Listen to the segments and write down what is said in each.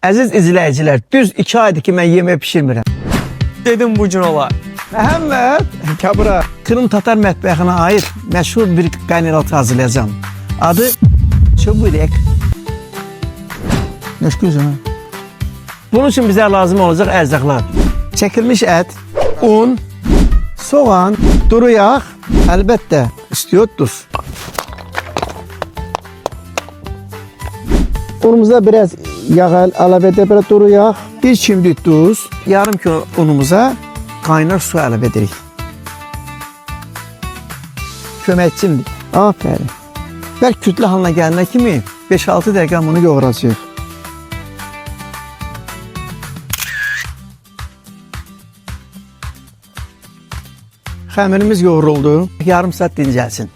Əziz izləyicilər, düz 2 aydır ki, mən yemək pişirmirəm. Dedim bu gün olar. Məhəmməd, Kabra, Kırım Tatar mətbəxinə aid məşhur bir qaynaratı hazırlayacağım. Adı çuburek. Nəşküzüm. Bunun üçün bizə lazım olacaq ərzaqlar. Çəkilmiş ət, un, soğan, duru yağ, əlbəttə, istiyor duz. Unumuza biraz yağ əlavə edək, biraz duru yağ, bir çimdik duz, yarım kilo unumuza kaynar su əlavə edirik. Köməkçimdir. Aferin. Bəlkə kütlə halına gəlinə kimi 5-6 dəqiqə bunu yoğuracaq. Xəmirimiz yoğuruldu. Yarım saat dincəlsin.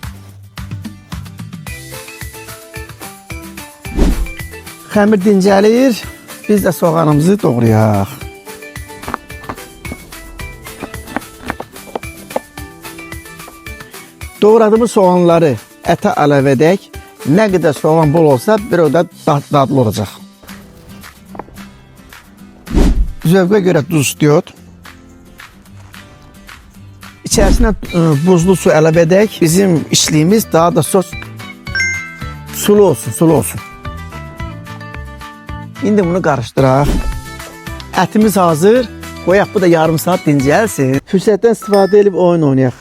Xəmir dincəlir. Biz də soğanımızı doğrayaq. Doğradığımız soğanları ətə əlavə edək. Nə qədər soğan bol olsa bir o da dadlı olacaq. Zövqə görə duz istiyor. İçərisinə buzlu su əlavə edək. Bizim içliyimiz daha da sulu olsun. İndi bunu qarışdıraq. Ətimiz hazır. Qoyaq bu da yarım saat dincəlsin. Fürsətdən istifadə edib oyun oynayaq.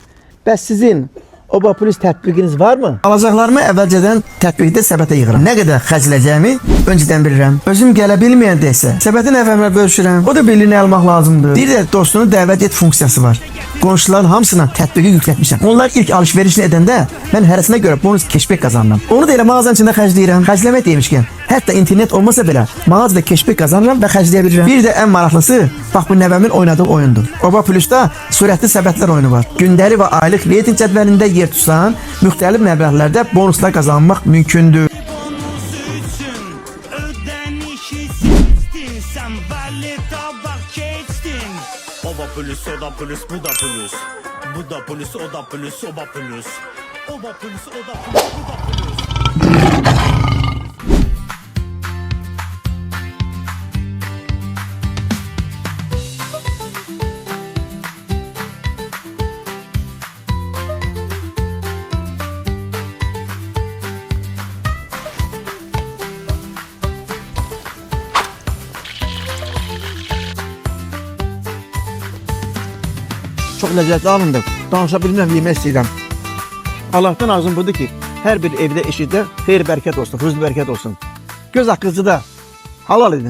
Bəs sizin Oba Plus tətbiqiniz varmı? Alacaqlarımı əvvəlcədən tətbiqdə səbətə yığıram. Nə qədər xərcləyəcəyimi öncədən bilirəm. Özüm gələ bilməyəndə isə səbəti nəfərimlə bölüşürəm. O da birliyini almaq lazımdır. Bir də dostunu dəvət et funksiyası var. Qonşuların hamısına tətbiqi yüklətmişəm. Onlar ilk alışverişini edəndə mən hərəsinə görə bonus keşbek qazanıram. Onu da elə mağazanın içində xərcləyirəm. Xərcləmək demişkən, hətta internet olmasa belə mağazada keşbek qazanıram və xərcləyə bilirəm. Bir də ən maraqlısı, bax bu nəvəmin oynadığı oyundur. Oba Plus'da sürətli səbətlər oyunu var. Gündəlik və aylıq reyting cədvəlində yer tutsan, müxtəlif məbləğlərdə bonuslar qazanmaq mümkündür. Oba Plus, o da plus, bu da plus. Bu da plus, o da plus, oba plus. Oba plus, o da plus, bu da plus. Çox ləzzətli alındı. Danışa bilmirəm, yemək istəyirəm. Allahdan arzum budur ki, hər bir evdə eşitdə xeyir bərəkət olsun, rızq bərəkət olsun. Göz haqqınızı da halal edin.